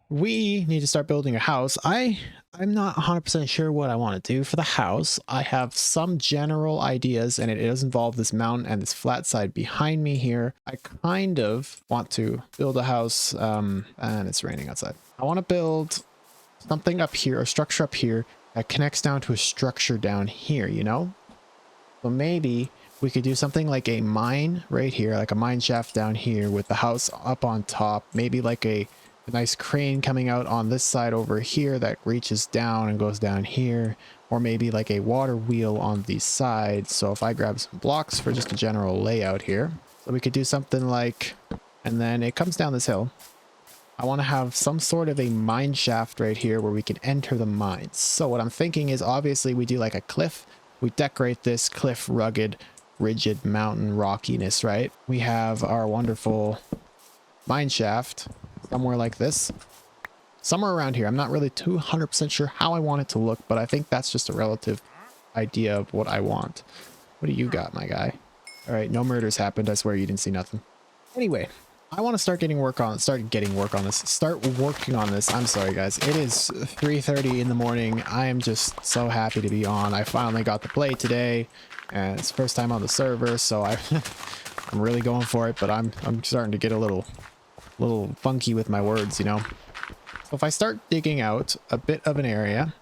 we need to start building a house. I'm not 100% sure what I want to do for the house. I have some general ideas, and it does involve this mountain and this flat side behind me here. I kind of want to build a house, and it's raining outside. I want to build something up here, a structure up here that connects down to a structure down here, you know? So maybe we could do something like a mine right here, like a mine shaft down here with the house up on top. Maybe like a nice crane coming out on this side over here that reaches down and goes down here. Or maybe like a water wheel on these sides. So if I grab some blocks for just a general layout here. So we could do something like, and then it comes down this hill. I want to have some sort of a mine shaft right here where we can enter the mines. So what I'm thinking is obviously we do like a cliff. We decorate this cliff rugged, rigid mountain rockiness, right? We have our wonderful mine shaft somewhere like this. Somewhere around here. I'm not really 200% sure how I want it to look, but I think that's just a relative idea of what I want. What do you got, my guy? All right, no murders happened. I swear you didn't see nothing. Anyway, I want to start working on this. I'm sorry, guys. It is 3:30 in the morning. I am just so happy to be on. I finally got to play today, and it's the first time on the server, so I'm really going for it, but I'm starting to get a little funky with my words, you know. So if I start digging out a bit of an area,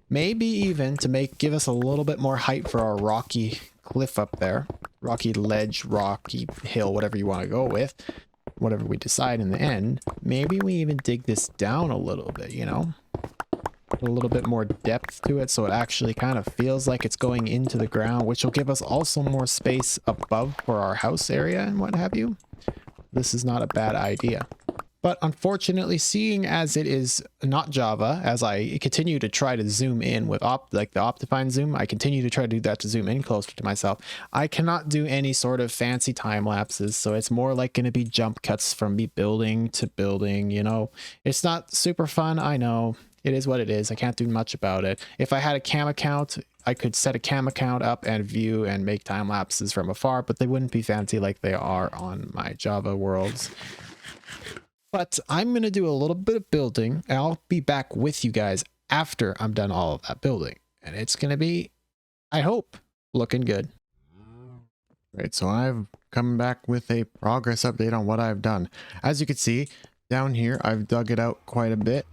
maybe even to give us a little bit more height for our rocky cliff up there, rocky ledge, rocky hill, whatever you want to go with, whatever we decide in the end, maybe we even dig this down a little bit, you know, a little bit more depth to it so it actually kind of feels like it's going into the ground, which will give us also more space above for our house area and what have you. This is not a bad idea. But unfortunately, seeing as it is not Java, as I continue to try to zoom in with the Optifine zoom, I continue to try to do that to zoom in closer to myself. I cannot do any sort of fancy time lapses, so it's more like going to be jump cuts from me building to building, you know. It's not super fun, I know. It is what it is. I can't do much about it. If I had a cam account, I could set a cam account up and view and make time lapses from afar, but they wouldn't be fancy like they are on my Java worlds. But I'm going to do a little bit of building, and I'll be back with you guys after I'm done all of that building. And it's going to be, I hope, looking good. Right, so I've come back with a progress update on what I've done. As you can see, down here, I've dug it out quite a bit.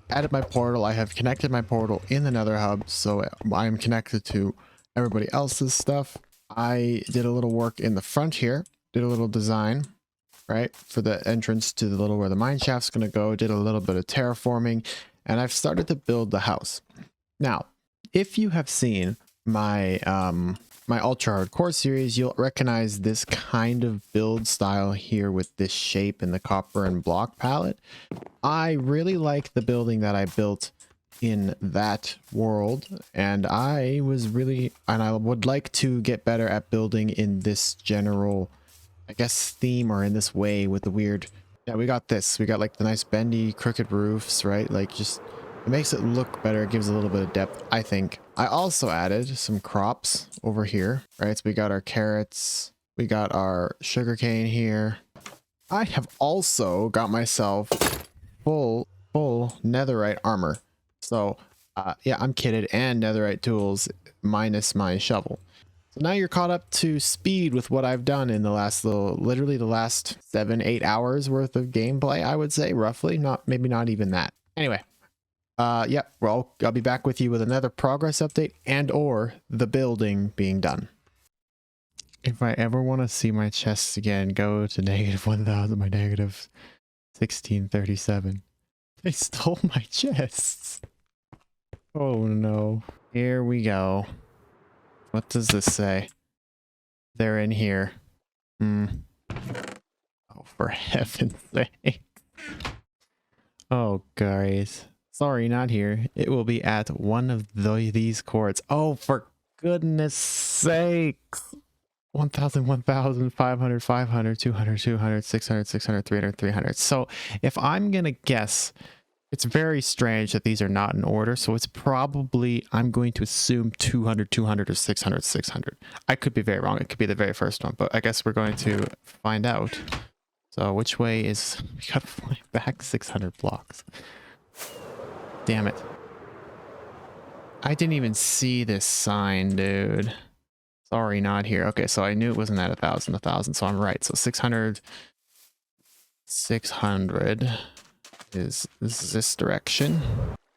Added my portal. I have connected my portal in the Nether hub, so I'm connected to everybody else's stuff. I did a little work in the front here, did a little design, right, for the entrance to the little where the mine shaft's going to go. Did a little bit of terraforming, and I've started to build the house. Now, if you have seen my my ultra hardcore series, you'll recognize this kind of build style here with this shape and the copper and block palette. I really like the building that I built in that world, and I would like to get better at building in this general, I guess, theme, or in this way with the weird, yeah, we got like the nice bendy crooked roofs, right? Like, just it makes it look better. It gives a little bit of depth, I think. I also added some crops over here, right? So we got our carrots, we got our sugarcane here. I have also got myself full netherite armor. So yeah, I'm kitted, and netherite tools minus my shovel. So now you're caught up to speed with what I've done in the last literally the last 7-8 hours worth of gameplay, I would say, roughly. Maybe not even that. Anyway, yeah, well, I'll be back with you with another progress update and or the building being done. If I ever want to see my chests again, go to -1000 by -1637. They stole my chests. Oh no. Here we go. What does this say? They're in here. Oh, for heaven's sake. Oh, guys. Sorry, not here. It will be at one of these courts. Oh, for goodness sakes. 1000, 1000, 500, 500, 200, 200, 600, 600, 300, 300. So if I'm going to guess, it's very strange that these are not in order. So it's probably, I'm going to assume 200, 200, or 600, 600. I could be very wrong. It could be the very first one, but I guess we're going to find out So which way is... We gotta fly back 600 blocks. Damn it. I didn't even see this sign, dude. Sorry, not here. Okay, so I knew it wasn't at 1,000, so I'm right. So 600 is this direction.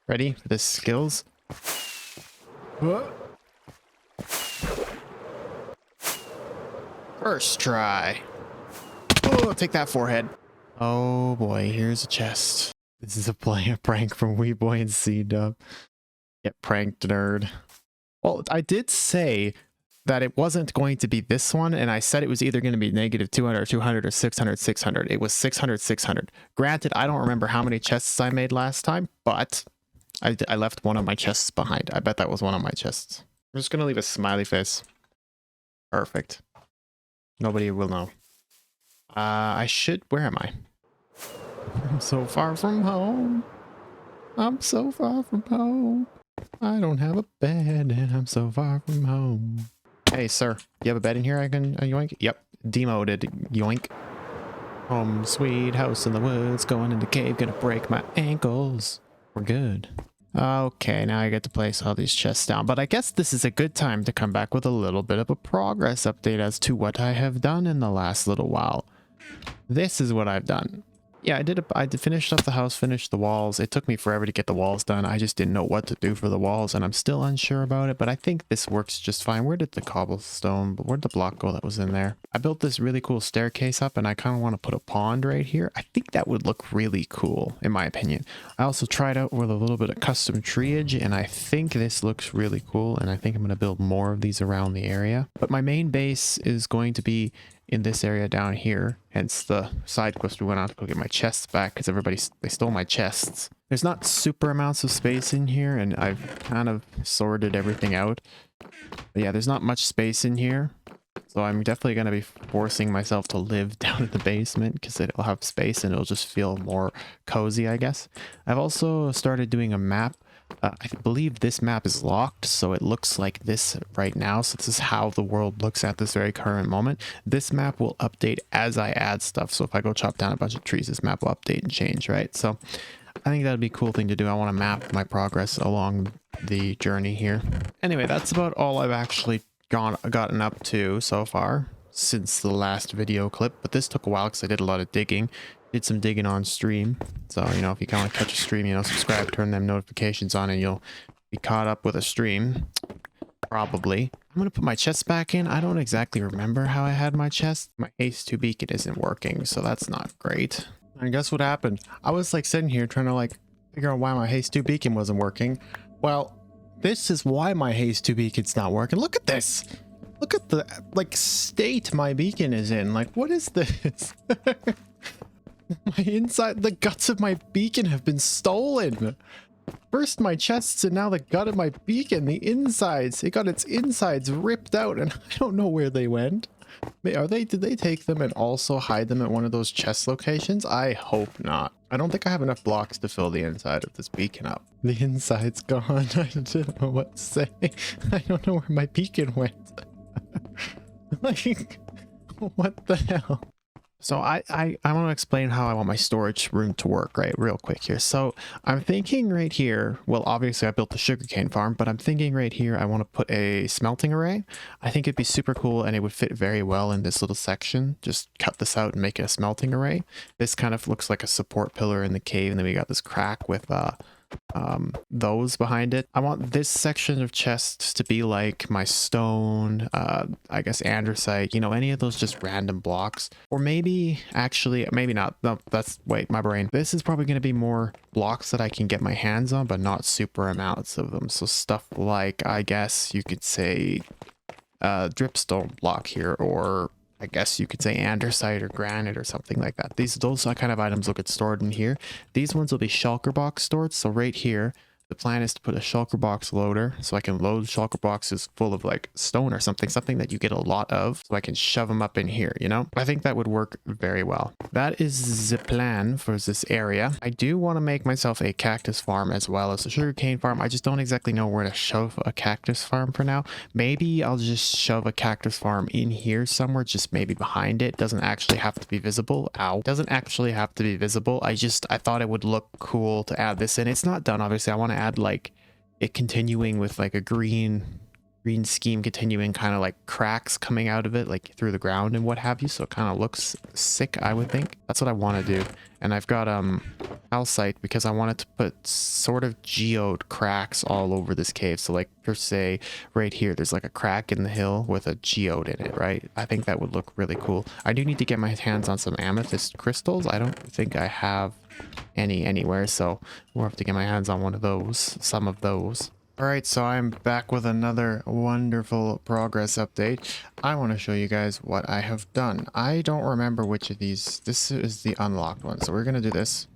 Ready for the skills? First try. Oh, take that, forehead. Oh boy, here's a chest. This is a prank from Weeboy and C-Dub. Get pranked, nerd. Well, I did say that it wasn't going to be this one, and I said it was either going to be negative 200 or 200 or 600 600. It was 600 600. Granted, I don't remember how many chests I made last time, but I left one of my chests behind. I bet that was one of my chests. I'm just going to leave a smiley face. Perfect. Nobody will know. I should... Where am I? I'm so far from home. I'm so far from home. I don't have a bed and I'm so far from home. Hey, sir, you have a bed in here I can yoink? Yep, demoted, yoink. Home sweet house in the woods, going in the cave, gonna break my ankles. We're good. Okay, now I get to place all these chests down, but I guess this is a good time to come back with a little bit of a progress update as to what I have done in the last little while. This is what I've done. Yeah, I finished up the house, finished the walls. It took me forever to get the walls done. I just didn't know what to do for the walls, and I'm still unsure about it, but I think this works just fine. Where did the cobblestone, where'd the block go that was in there? I built this really cool staircase up, and I kind of want to put a pond right here. I think that would look really cool, in my opinion. I also tried out with a little bit of custom treeage, and I think this looks really cool, and I think I'm going to build more of these around the area. But my main base is going to be in this area down here, hence the side quest we went on to go get my chests back because they stole my chests. There's not super amounts of space in here, and I've kind of sorted everything out. But yeah, there's not much space in here, so I'm definitely going to be forcing myself to live down in the basement because it'll have space and it'll just feel more cozy, I guess. I've also started doing a map. I believe this map is locked, so it looks like this right now. So this is how the world looks at this very current moment. This map will update as I add stuff. So if I go chop down a bunch of trees, this map will update and change, right? So I think that'd be a cool thing to do. I want to map my progress along the journey here. Anyway, that's about all I've actually gotten up to so far since the last video clip. But this took a while because I did a lot of digging. Did some digging on stream, so you know, if you kind of catch a stream, you know, subscribe, turn them notifications on, and you'll be caught up with a stream. Probably. I'm gonna put my chest back in. I don't exactly remember how I had my chest. My haste 2 beacon isn't working, so that's not great. And guess what happened? I was like sitting here trying to like figure out why my haste 2 beacon wasn't working. Well, this is why my haste 2 beacon's not working. Look at this. Look at the like state my beacon is in. Like, what is this? My inside, the guts of my beacon have been stolen. First my chests and now the gut of my beacon, the insides. It got its insides ripped out and I don't know where they went. Did they take them and also hide them at one of those chest locations? I hope not. I don't think I have enough blocks to fill the inside of this beacon up. The inside's gone. I don't know what to say. I don't know where my beacon went. Like, what the hell? So I want to explain how I want my storage room to work, right, real quick here. So I'm thinking right here, well, obviously I built the sugarcane farm, but I'm thinking right here I want to put a smelting array. I think it'd be super cool and it would fit very well in this little section. Just cut this out and make it a smelting array. This kind of looks like a support pillar in the cave, and then we got this crack with those behind it. I want this section of chests to be like my stone, I guess andesite, you know, any of those just random blocks. Or maybe, actually, maybe not. No, wait, my brain. This is probably going to be more blocks that I can get my hands on, but not super amounts of them. So stuff like, I guess you could say, dripstone block here, or I guess you could say andesite or granite or something like that. Those kind of items will get stored in here. These ones will be shulker box stored. So right here, The plan is to put a shulker box loader so I can load shulker boxes full of like stone or something that you get a lot of, so I can shove them up in here, you know? I think that would work very well. That is the plan for this area. I do want to make myself a cactus farm as well as a sugarcane farm. I just don't exactly know where to shove a cactus farm for now. Maybe I'll just shove a cactus farm in here somewhere, just maybe behind it. Doesn't actually have to be visible. Ow. Doesn't actually have to be visible. I thought it would look cool to add this in. It's not done, obviously. I want to add like it continuing with like a green scheme, continuing kind of like cracks coming out of it, like through the ground and what have you, so it kind of looks sick. I would think that's what I want to do. And I've got calcite because I wanted to put sort of geode cracks all over this cave. So like per se right here there's like a crack in the hill with a geode in it, right? I think that would look really cool. I do need to get my hands on some amethyst crystals. I don't think I have any anywhere, so we'll have to get my hands on one of those, some of those. Alright, so I'm back with another wonderful progress update. I want to show you guys what I have done. I don't remember which of these. This is the unlocked one, so we're going to do this.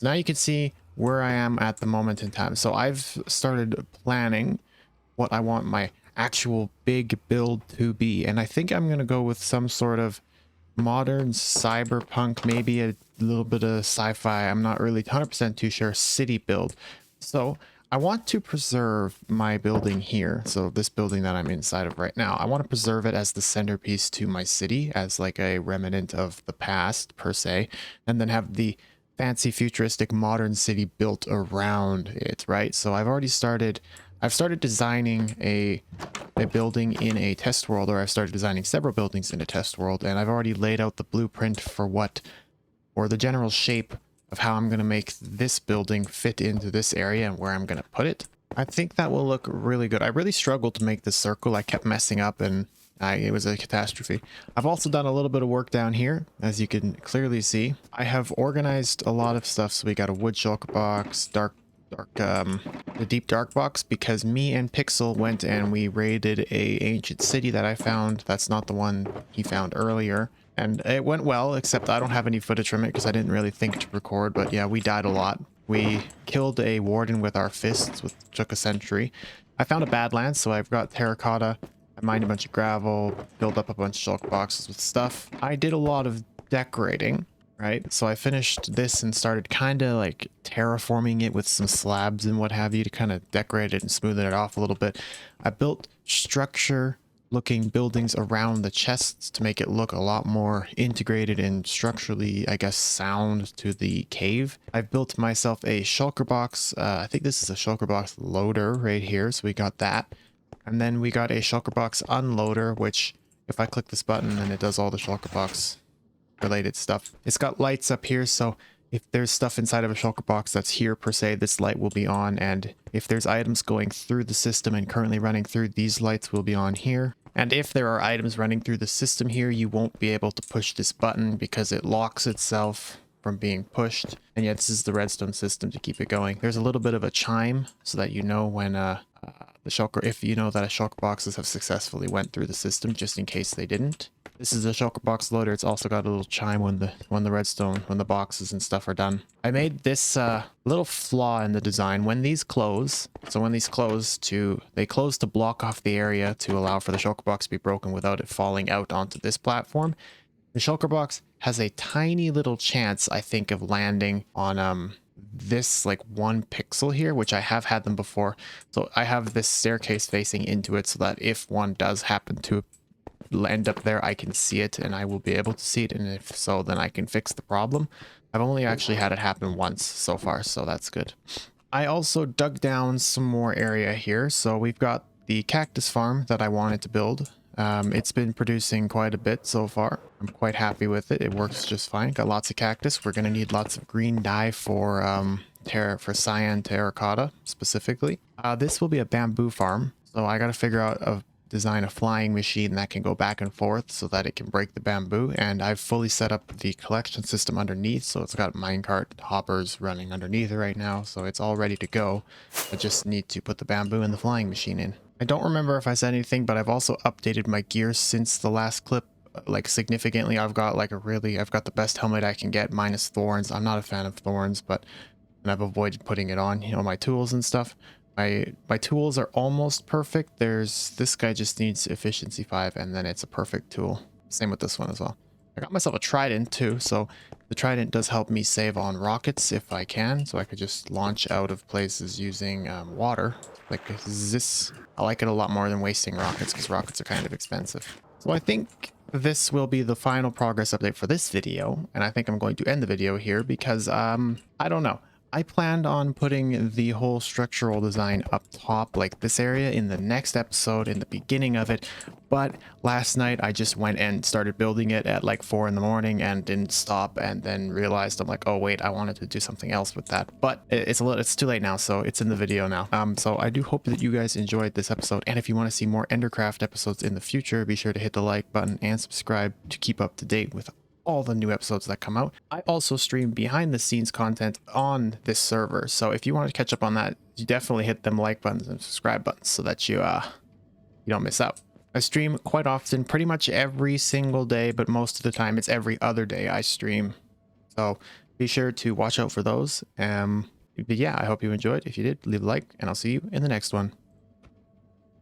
Now you can see where I am at the moment in time. So I've started planning what I want my actual big build to be, and I think I'm going to go with some sort of modern cyberpunk, maybe a little bit of sci-fi. I'm not really 100% too sure. City build. So I want to preserve my building here. So this building that I'm inside of right now, I want to preserve it as the centerpiece to my city, as like a remnant of the past per se, and then have the fancy futuristic modern city built around it, right? So I've started designing a building in a test world, or I've started designing several buildings in a test world, and I've already laid out the blueprint for the general shape of how I'm going to make this building fit into this area and where I'm going to put it. I think that will look really good. I really struggled to make this circle. I kept messing up and it was a catastrophe. I've also done a little bit of work down here, as you can clearly see. I have organized a lot of stuff. So we got a wood shulker box, the deep dark box, because me and Pixel went and we raided a ancient city that I found. That's not the one he found earlier. And it went well, except I don't have any footage from it because I didn't really think to record. But yeah, we died a lot. We killed a warden with our fists, which took a century. I found a badlands, so I've got terracotta. I mined a bunch of gravel, built up a bunch of shulker boxes with stuff. I did a lot of decorating, right? So I finished this and started kind of like terraforming it with some slabs and what have you to kind of decorate it and smoothen it off a little bit. I built structure looking buildings around the chests to make it look a lot more integrated and structurally, I guess, sound to the cave. I've built myself a shulker box. I think this is a shulker box loader right here. So we got that. And then we got a shulker box unloader, which if I click this button, then it does all the shulker box related stuff. It's got lights up here, so if there's stuff inside of a shulker box that's here per se, this light will be on. And if there's items going through the system and currently running through, these lights will be on here. And if there are items running through the system here, you won't be able to push this button because it locks itself from being pushed. And yet this is the redstone system to keep it going. There's a little bit of a chime so that you know when if you know that a shulker boxes have successfully went through the system, just in case they didn't. This is a shulker box loader. It's also got a little chime when the boxes and stuff are done. I made this little flaw in the design. When these close, they close to block off the area to allow for the shulker box to be broken without it falling out onto this platform. The shulker box has a tiny little chance, I think, of landing on this like 1 pixel here, which I have had them before. So I have this staircase facing into it so that if one does happen to end up there, I can see it and I will be able to see it, and if so, then I can fix the problem. I've only actually had it happen once so far, so that's good. I also dug down some more area here. So we've got the cactus farm that I wanted to build. It's been producing quite a bit so far. I'm quite happy with it. It works just fine. Got lots of cactus. We're going to need lots of green dye for cyan terracotta specifically. This will be a bamboo farm. So I got to figure out design a flying machine that can go back and forth so that it can break the bamboo. And I've fully set up the collection system underneath. So it's got minecart hoppers running underneath it right now. So it's all ready to go. I just need to put the bamboo and the flying machine in. I don't remember if I said anything, but I've also updated my gear since the last clip, like significantly. I've got the best helmet I can get minus thorns. I'm not a fan of thorns, but and I've avoided putting it on, you know, my tools and stuff. My tools are almost perfect. There's this guy just needs efficiency 5, and then it's a perfect tool. Same with this one as well. I got myself a trident too, so the trident does help me save on rockets if I can, so I could just launch out of places using water like this. I like it a lot more than wasting rockets because rockets are kind of expensive. So I think this will be the final progress update for this video, and I think I'm going to end the video here because I don't know. I planned on putting the whole structural design up top like this area in the next episode, in the beginning of it, but last night I just went and started building it at like 4 in the morning and didn't stop, and then realized I'm like, oh wait, I wanted to do something else with that, but it's too late now, so it's in the video now. So I do hope that you guys enjoyed this episode, and if you want to see more Endercraft episodes in the future, be sure to hit the like button and subscribe to keep up to date with all the new episodes that come out. I also stream behind the scenes content on this server, so if you want to catch up on that, you definitely hit them like buttons and subscribe buttons so that you don't miss out. I stream quite often, pretty much every single day, but most of the time it's every other day I stream, so be sure to watch out for those. But yeah, I hope you enjoyed. If you did, leave a like, and I'll see you in the next one.